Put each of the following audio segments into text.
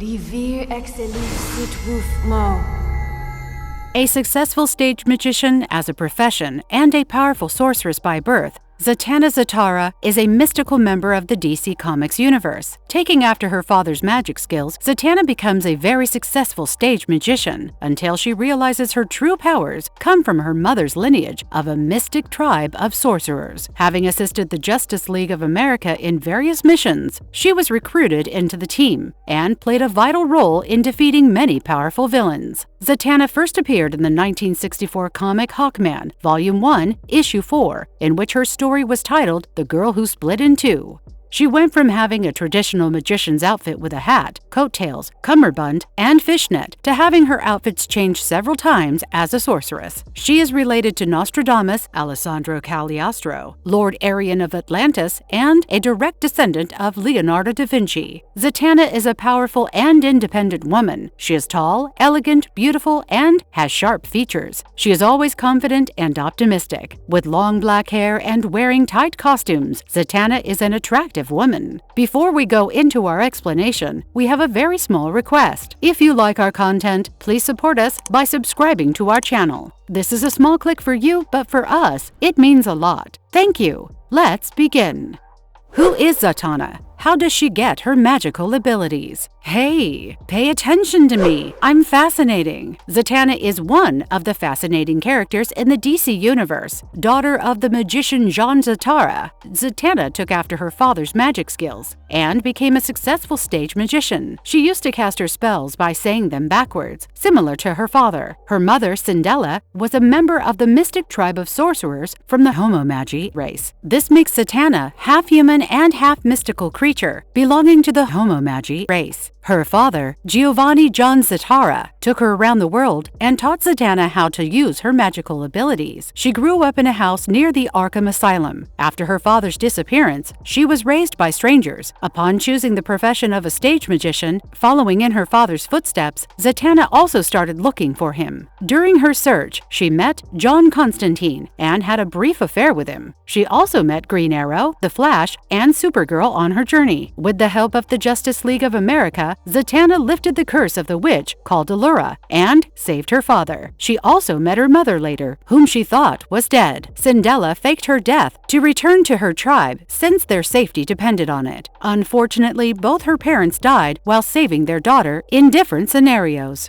Livir excelif sit roof mo. A successful stage magician as a profession and a powerful sorceress by birth, Zatanna Zatara is a mystical member of the DC Comics universe. Taking after her father's magic skills, Zatanna becomes a very successful stage magician until she realizes her true powers come from her mother's lineage of a mystic tribe of sorcerers. Having assisted the Justice League of America in various missions, she was recruited into the team and played a vital role in defeating many powerful villains. Zatanna first appeared in the 1964 comic Hawkman, Volume 1, Issue 4, in which her story was titled The Girl Who Split in Two. She went from having a traditional magician's outfit with a hat, coattails, cummerbund, and fishnet to having her outfits changed several times as a sorceress. She is related to Nostradamus, Alessandro Cagliostro, Lord Arion of Atlantis, and a direct descendant of Leonardo da Vinci. Zatanna is a powerful and independent woman. She is tall, elegant, beautiful, and has sharp features. She is always confident and optimistic. With long black hair and wearing tight costumes, Zatanna is an attractive woman. Before we go into our explanation, we have a very small request. If you like our content, please support us by subscribing to our channel. This is a small click for you, but for us, it means a lot. Thank you. Let's begin. Who is Zatanna? How does she get her magical abilities? Hey, pay attention to me. I'm fascinating. Zatanna is one of the fascinating characters in the DC universe. Daughter of the magician Jean Zatara, Zatanna took after her father's magic skills and became a successful stage magician. She used to cast her spells by saying them backwards, similar to her father. Her mother, Cindella, was a member of the mystic tribe of sorcerers from the Homo Magi race. This makes Zatanna half human and half mystical creature belonging to the Homo Magi race. Her father, Giovanni John Zatara, took her around the world and taught Zatanna how to use her magical abilities. She grew up in a house near the Arkham Asylum. After her father's disappearance, she was raised by strangers. Upon choosing the profession of a stage magician, following in her father's footsteps, Zatanna also started looking for him. During her search, she met John Constantine and had a brief affair with him. She also met Green Arrow, The Flash, and Supergirl on her journey. With the help of the Justice League of America, Zatanna lifted the curse of the witch called Allura and saved her father. She also met her mother later, whom she thought was dead. Cindella faked her death to return to her tribe since their safety depended on it. Unfortunately, both her parents died while saving their daughter in different scenarios.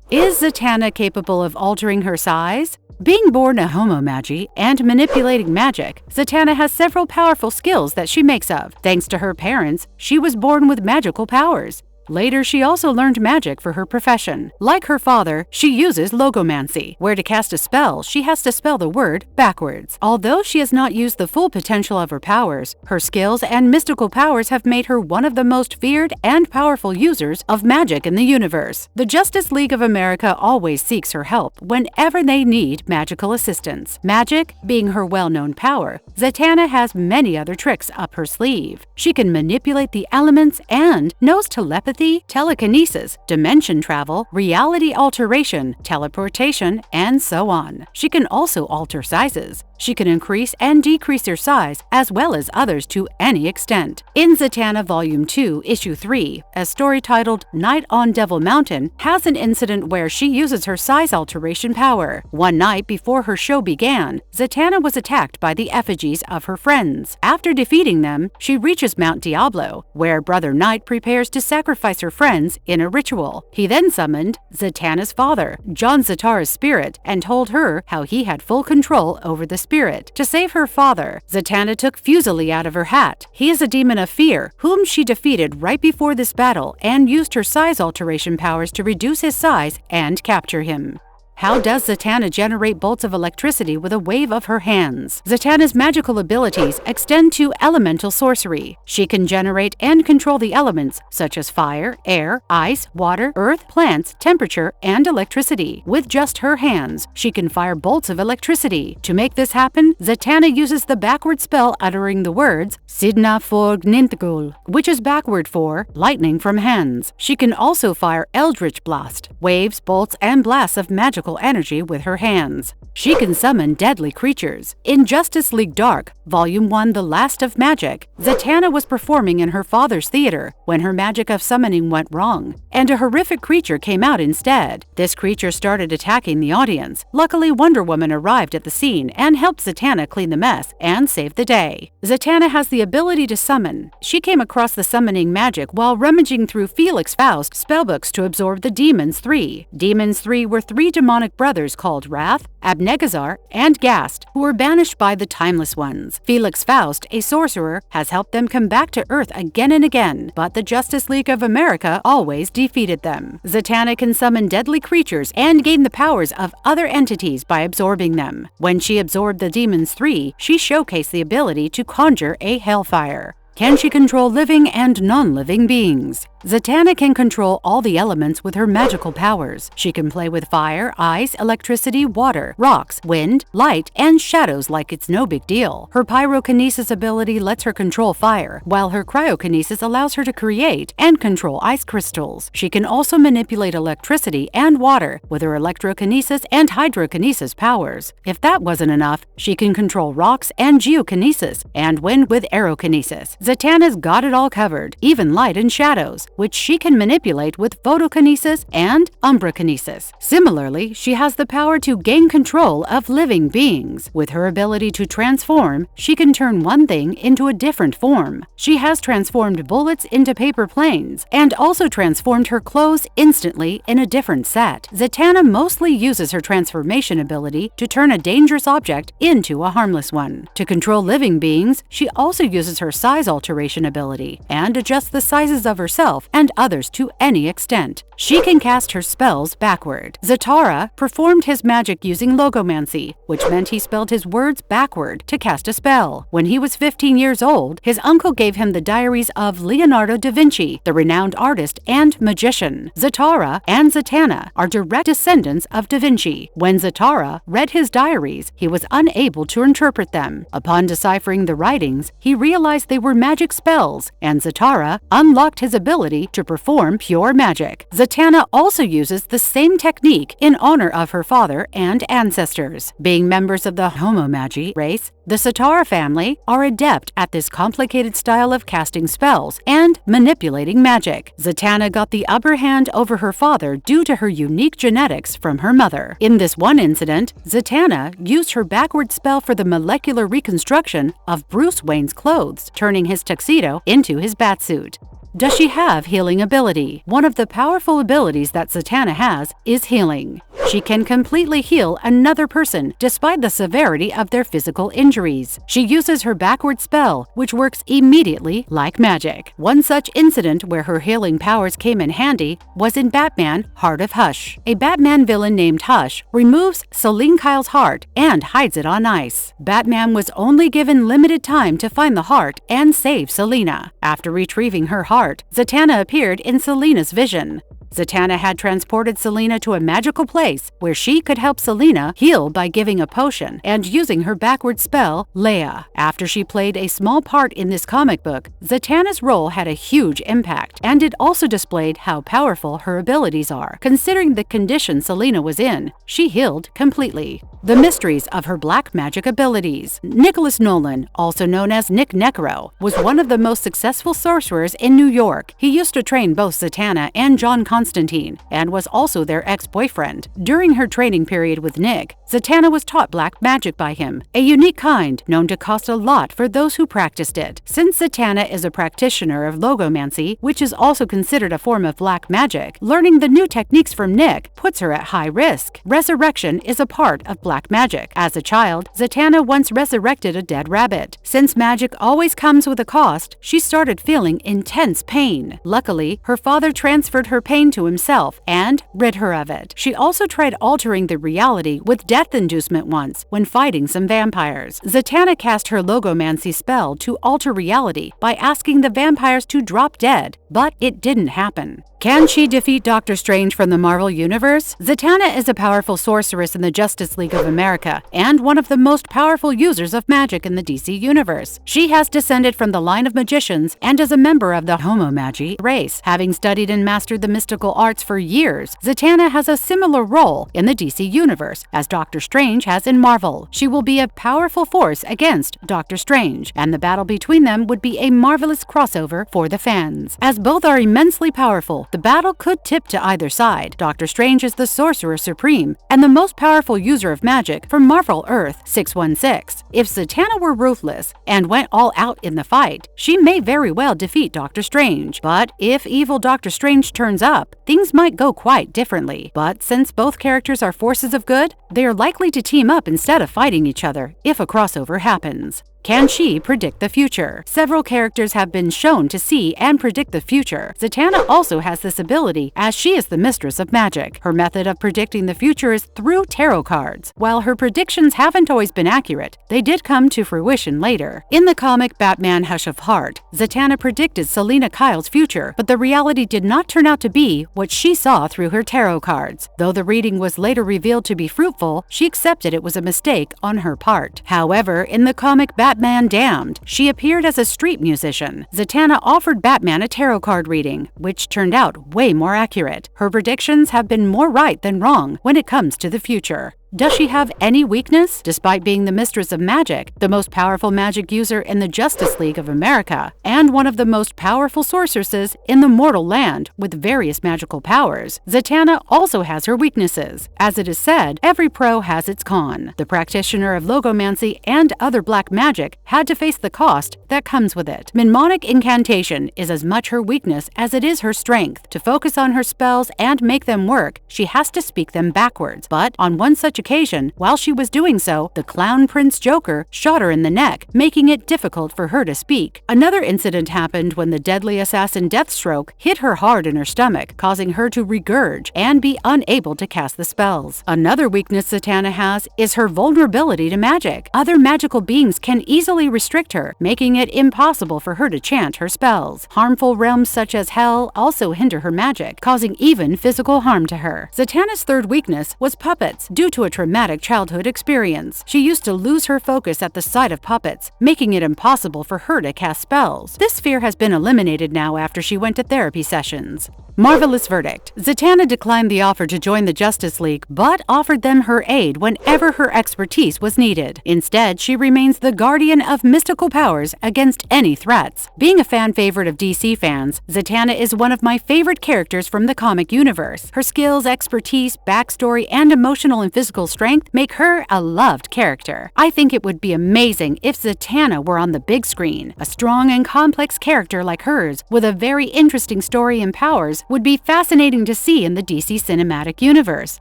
Is Zatanna capable of altering her size? Being born a Homo Magi and manipulating magic, Zatanna has several powerful skills that she makes of. Thanks to her parents, she was born with magical powers. Later, she also learned magic for her profession. Like her father, she uses logomancy, where to cast a spell, she has to spell the word backwards. Although she has not used the full potential of her powers, her skills and mystical powers have made her one of the most feared and powerful users of magic in the universe. The Justice League of America always seeks her help whenever they need magical assistance. Magic being her well-known power, Zatanna has many other tricks up her sleeve. She can manipulate the elements and knows telepathy, telekinesis, dimension travel, reality alteration, teleportation, and so on. She can also alter sizes. She can increase and decrease her size as well as others to any extent. In Zatanna Volume 2, Issue 3, a story titled Night on Devil Mountain has an incident where she uses her size alteration power. One night before her show began, Zatanna was attacked by the effigies of her friends. After defeating them, she reaches Mount Diablo, where Brother Knight prepares to sacrifice her friends in a ritual. He then summoned Zatanna's father, John Zatara's spirit, and told her how he had full control over the spirit. To save her father, Zatanna took Fuseli out of her hat. He is a demon of fear, whom she defeated right before this battle and used her size alteration powers to reduce his size and capture him. How does Zatanna generate bolts of electricity with a wave of her hands? Zatanna's magical abilities extend to elemental sorcery. She can generate and control the elements such as fire, air, ice, water, earth, plants, temperature, and electricity. With just her hands, she can fire bolts of electricity. To make this happen, Zatanna uses the backward spell uttering the words Sidna for Gnintgul, which is backward for lightning from hands. She can also fire Eldritch Blast, waves, bolts, and blasts of magical magical energy with her hands. She can summon deadly creatures. In Justice League Dark, Volume 1 The Last of Magic, Zatanna was performing in her father's theater when her magic of summoning went wrong, and a horrific creature came out instead. This creature started attacking the audience. Luckily, Wonder Woman arrived at the scene and helped Zatanna clean the mess and save the day. Zatanna has the ability to summon. She came across the summoning magic while rummaging through Felix Faust spellbooks to absorb the Demons 3. Demons 3 were 3 demonic brothers called Wrath, Abnegazar, and Gast, who were banished by the Timeless Ones. Felix Faust, a sorcerer, has helped them come back to Earth again and again, but the Justice League of America always defeated them. Zatanna can summon deadly creatures and gain the powers of other entities by absorbing them. When she absorbed the Demons 3, she showcased the ability to conjure a hellfire. Can she control living and non-living beings? Zatanna can control all the elements with her magical powers. She can play with fire, ice, electricity, water, rocks, wind, light, and shadows like it's no big deal. Her pyrokinesis ability lets her control fire, while her cryokinesis allows her to create and control ice crystals. She can also manipulate electricity and water with her electrokinesis and hydrokinesis powers. If that wasn't enough, she can control rocks and geokinesis, and wind with aerokinesis. Zatanna's got it all covered, even light and shadows, which she can manipulate with photokinesis and umbrakinesis. Similarly, she has the power to gain control of living beings. With her ability to transform, she can turn one thing into a different form. She has transformed bullets into paper planes, and also transformed her clothes instantly in a different set. Zatanna mostly uses her transformation ability to turn a dangerous object into a harmless one. To control living beings, she also uses her size alteration ability and adjusts the sizes of herself and others to any extent. She can cast her spells backward. Zatara performed his magic using logomancy, which meant he spelled his words backward to cast a spell. When he was 15 years old, his uncle gave him the diaries of Leonardo da Vinci, the renowned artist and magician. Zatara and Zatanna are direct descendants of da Vinci. When Zatara read his diaries, he was unable to interpret them. Upon deciphering the writings, he realized they were magic spells, and Zatara unlocked his ability to perform pure magic. Zatanna also uses the same technique in honor of her father and ancestors. Being members of the Homomagi race, the Zatara family are adept at this complicated style of casting spells and manipulating magic. Zatanna got the upper hand over her father due to her unique genetics from her mother. In this one incident, Zatanna used her backward spell for the molecular reconstruction of Bruce Wayne's clothes, turning his tuxedo into his batsuit. Does she have healing ability? One of the powerful abilities that Zatanna has is healing. She can completely heal another person despite the severity of their physical injuries. She uses her backward spell, which works immediately like magic. One such incident where her healing powers came in handy was in Batman Heart of Hush. A Batman villain named Hush removes Selene Kyle's heart and hides it on ice. Batman was only given limited time to find the heart and save Selena. After retrieving her heart, Zatanna appeared in Selena's vision. Zatanna had transported Selena to a magical place where she could help Selena heal by giving a potion and using her backward spell, Leia. After she played a small part in this comic book, Zatanna's role had a huge impact, and it also displayed how powerful her abilities are. Considering the condition Selena was in, she healed completely. The mysteries of her black magic abilities. Nicholas Nolan, also known as Nick Necro, was one of the most successful sorcerers in New York. He used to train both Zatanna and John Constantine, and was also their ex-boyfriend. During her training period with Nick, Zatanna was taught black magic by him, a unique kind known to cost a lot for those who practiced it. Since Zatanna is a practitioner of logomancy, which is also considered a form of black magic, learning the new techniques from Nick puts her at high risk. Resurrection is a part of black magic. As a child, Zatanna once resurrected a dead rabbit. Since magic always comes with a cost, she started feeling intense pain. Luckily, her father transferred her pain to himself and rid her of it. She also tried altering the reality with death inducement once when fighting some vampires. Zatanna cast her logomancy spell to alter reality by asking the vampires to drop dead, but it didn't happen. Can she defeat Doctor Strange from the Marvel Universe? Zatanna is a powerful sorceress in the Justice League of America and one of the most powerful users of magic in the DC Universe. She has descended from the line of magicians and is a member of the Homo Magi race. Having studied and mastered the mystical arts for years, Zatanna has a similar role in the DC Universe as Doctor Strange has in Marvel. She will be a powerful force against Doctor Strange, and the battle between them would be a marvelous crossover for the fans. As both are immensely powerful, the battle could tip to either side. Doctor Strange is the Sorcerer Supreme and the most powerful user of magic from Marvel Earth 616. If Zatanna were ruthless and went all out in the fight, she may very well defeat Doctor Strange. But if evil Doctor Strange turns up, things might go quite differently. But since both characters are forces of good, they are likely to team up instead of fighting each other if a crossover happens. Can she predict the future? Several characters have been shown to see and predict the future. Zatanna also has this ability as she is the mistress of magic. Her method of predicting the future is through tarot cards. While her predictions haven't always been accurate, they did come to fruition later. In the comic Batman Hush of Heart, Zatanna predicted Selina Kyle's future, but the reality did not turn out to be what she saw through her tarot cards. Though the reading was later revealed to be fruitful, she accepted it was a mistake on her part. However, in the comic Batman Damned, she appeared as a street musician. Zatanna offered Batman a tarot card reading, which turned out way more accurate. Her predictions have been more right than wrong when it comes to the future. Does she have any weakness? Despite being the mistress of magic, the most powerful magic user in the Justice League of America, and one of the most powerful sorceresses in the mortal land with various magical powers, Zatanna also has her weaknesses. As it is said, every pro has its con. The practitioner of logomancy and other black magic had to face the cost that comes with it. Mnemonic incantation is as much her weakness as it is her strength. To focus on her spells and make them work, she has to speak them backwards. But on one such occasion, while she was doing so, the Clown Prince Joker shot her in the neck, making it difficult for her to speak. Another incident happened when the deadly assassin Deathstroke hit her hard in her stomach, causing her to regurge and be unable to cast the spells. Another weakness Zatanna has is her vulnerability to magic. Other magical beings can easily restrict her, making it impossible for her to chant her spells. Harmful realms such as hell also hinder her magic, causing even physical harm to her. Zatanna's third weakness was puppets, due to a traumatic childhood experience. She used to lose her focus at the sight of puppets, making it impossible for her to cast spells. This fear has been eliminated now after she went to therapy sessions. Marvelous verdict. Zatanna declined the offer to join the Justice League, but offered them her aid whenever her expertise was needed. Instead, she remains the guardian of mystical powers against any threats. Being a fan favorite of DC fans, Zatanna is one of my favorite characters from the comic universe. Her skills, expertise, backstory, and emotional and physical strength make her a loved character. I think it would be amazing if Zatanna were on the big screen. A strong and complex character like hers, with a very interesting story and powers, would be fascinating to see in the DC cinematic universe.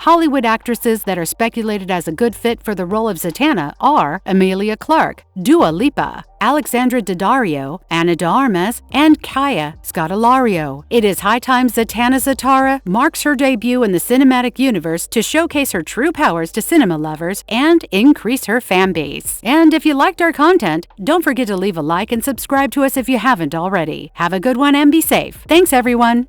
Hollywood actresses that are speculated as a good fit for the role of Zatanna are Emilia Clarke, Dua Lipa, Alexandra Daddario, Ana de Armas, and Kaya Scodelario. It is high time Zatanna Zatara marks her debut in the cinematic universe to showcase her true powers to cinema lovers and increase her fan base. And if you liked our content, don't forget to leave a like and subscribe to us if you haven't already. Have a good one and be safe. Thanks, everyone!